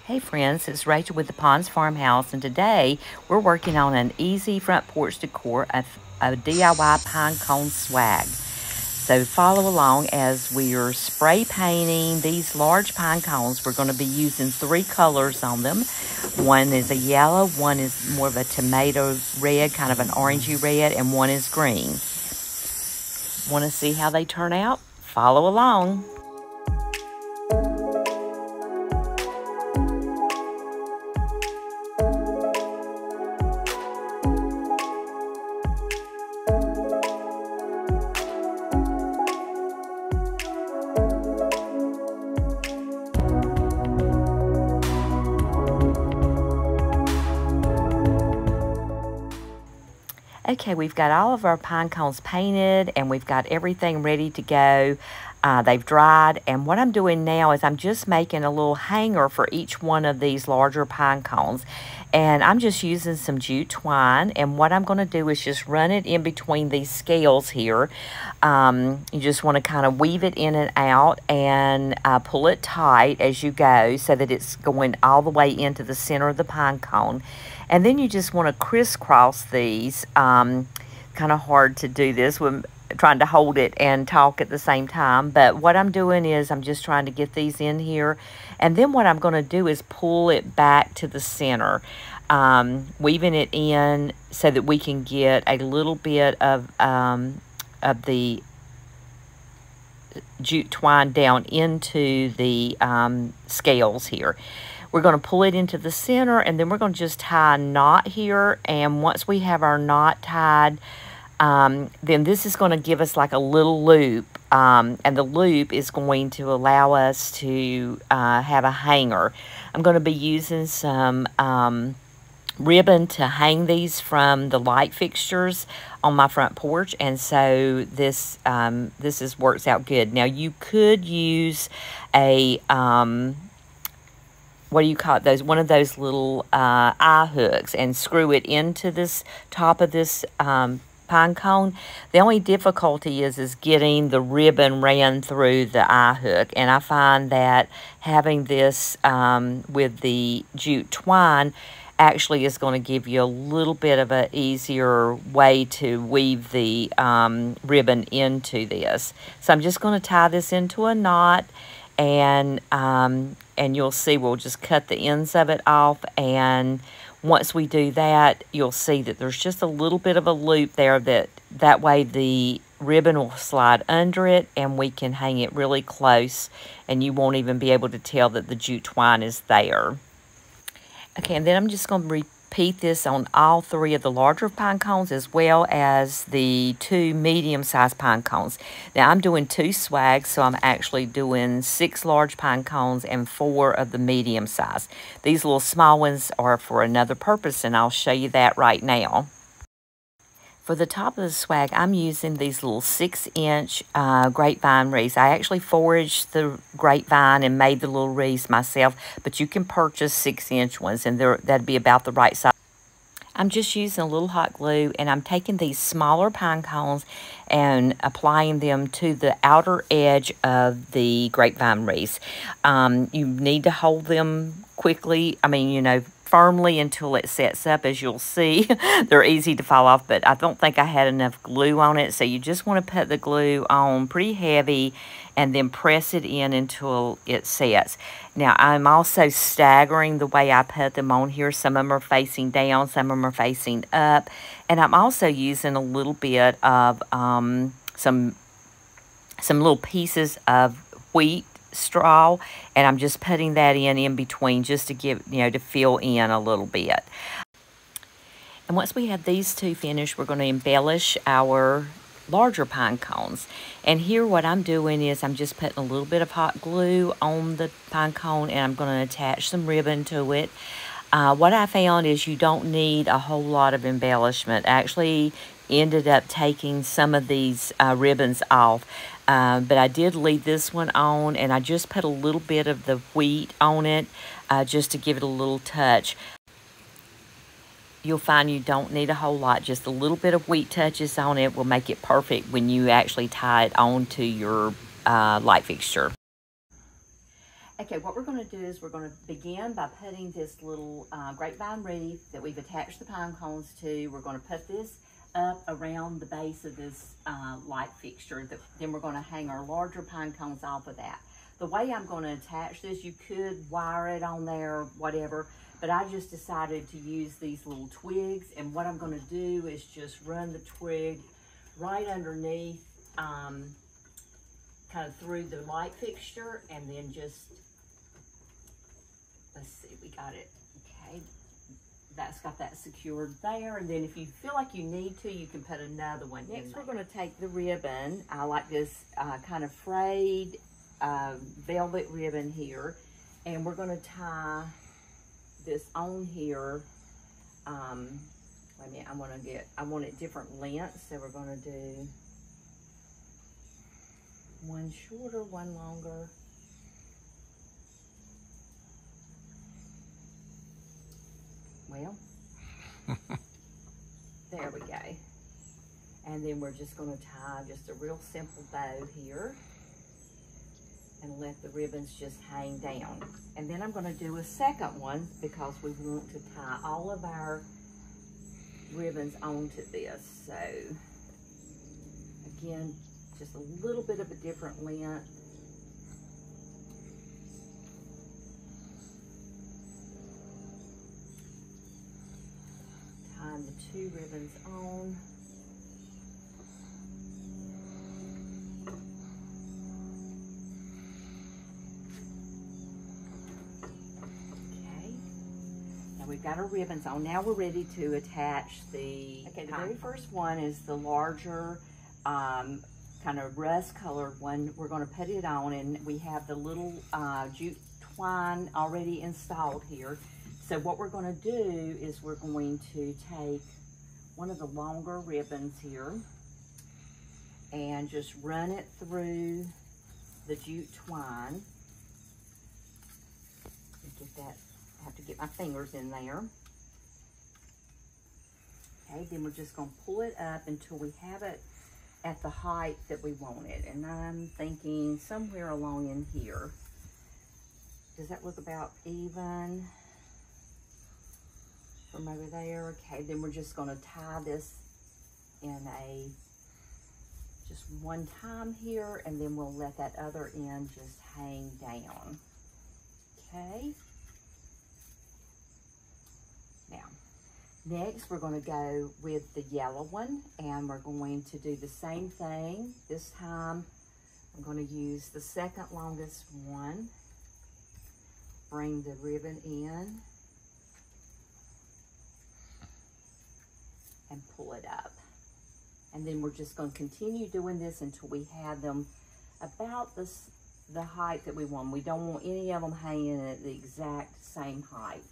Hey friends, it's Rachel with the Ponds Farmhouse, and today we're working on an easy front porch decor, a DIY pine cone swag. So follow along as we are spray painting these large pine cones. We're going to be using 3 colors on them. One is a yellow, one is more of a tomato red, kind of an orangey red, and one is green. Want to see how they turn out? Follow along. Okay, we've got all of our pine cones painted and we've got everything ready to go. They've dried, and what I'm doing now is I'm just making a little hanger for each one of these larger pine cones. And I'm just using some jute twine, and what I'm going to do is just run it in between these scales here. You just want to kind of weave it in and out and pull it tight as you go so that it's going all the way into the center of the pine cone. And then you just want to crisscross these. Kind of hard to do this when trying to hold it and talk at the same time. But what I'm doing is I'm just trying to get these in here. And then what I'm going to do is pull it back to the center. Weaving it in so that we can get a little bit of the jute twine down into the scales here. We're going to pull it into the center, and then we're going to just tie a knot here. And once we have our knot tied, then this is going to give us like a little loop. And the loop is going to allow us to have a hanger. I'm going to be using some ribbon to hang these from the light fixtures on my front porch, and so this works out good. Now you could use a what do you call it? One of those little eye hooks and screw it into this top of this pine cone. The only difficulty is getting the ribbon ran through the eye hook, and I find that having this with the jute twine actually is going to give you a little bit of an easier way to weave the ribbon into this. So I'm just going to tie this into a knot, and you'll see we'll just cut the ends of it off, and once we do that, you'll see that there's just a little bit of a loop there that way the ribbon will slide under it, and we can hang it really close, and you won't even be able to tell that the jute twine is there. Okay, and then I'm just going to repeat this on all 3 of the larger pine cones as well as the 2 medium-sized pine cones. Now, I'm doing 2 swags, so I'm actually doing 6 large pine cones and 4 of the medium size. These little small ones are for another purpose, and I'll show you that right now. For the top of the swag, I'm using these little 6-inch grapevine wreaths. I actually foraged the grapevine and made the little wreaths myself, but you can purchase 6-inch ones, and that'd be about the right size. I'm just using a little hot glue, and I'm taking these smaller pine cones and applying them to the outer edge of the grapevine wreaths. You need to hold them quickly. I mean, you know, firmly until it sets up. As you'll see, they're easy to fall off, but I don't think I had enough glue on it, so you just want to put the glue on pretty heavy and then press it in until it sets. Now, I'm also staggering the way I put them on here. Some of them are facing down, some of them are facing up, and I'm also using a little bit of some little pieces of wheat straw, and I'm just putting that in between just to give, you know, to fill in a little bit. And once we have these 2 finished, we're going to embellish our larger pine cones. And here what I'm doing is I'm just putting a little bit of hot glue on the pine cone, and I'm going to attach some ribbon to it. What I found is you don't need a whole lot of embellishment. I actually ended up taking some of these ribbons off. But I did leave this one on, and I just put a little bit of the wheat on it just to give it a little touch. You'll find you don't need a whole lot. Just a little bit of wheat touches on it will make it perfect when you actually tie it onto your light fixture. Okay, what we're going to do is we're going to begin by putting this little grapevine wreath that we've attached the pine cones to. We're going to put this up around the base of this light fixture. Then we're going to hang our larger pine cones off of that. The way I'm going to attach this, you could wire it on there, whatever, but I just decided to use these little twigs, and what I'm going to do is just run the twig right underneath, kind of through the light fixture, and then just, let's see, we got it, okay. That's got that secured there, and then if you feel like you need to, you can put another one in. Next, we're going to take the ribbon. I like this kind of frayed velvet ribbon here, and we're going to tie this on here. Wait a minute, I want it different lengths, so we're going to do one shorter, one longer. Well, there we go. And then we're just going to tie just a real simple bow here and let the ribbons just hang down. And then I'm going to do a second one because we want to tie all of our ribbons onto this. So again, just a little bit of a different length. Tying the two ribbons on. We've got our ribbons on. Now we're ready to attach the, okay, the very first one is the larger, kind of rust colored one. We're going to put it on, and we have the little jute twine already installed here. So what we're going to do is we're going to take one of the longer ribbons here and just run it through the jute twine. Get that. I have to get my fingers in there. Okay, then we're just going to pull it up until we have it at the height that we want it. And I'm thinking somewhere along in here. Does that look about even from over there? Okay, then we're just going to tie this in a just one time here, and then we'll let that other end just hang down. Okay. Now, next we're going to go with the yellow one, and we're going to do the same thing. This time I'm going to use the second longest one, bring the ribbon in, and pull it up. And then we're just going to continue doing this until we have them about the height that we want. We don't want any of them hanging at the exact same height.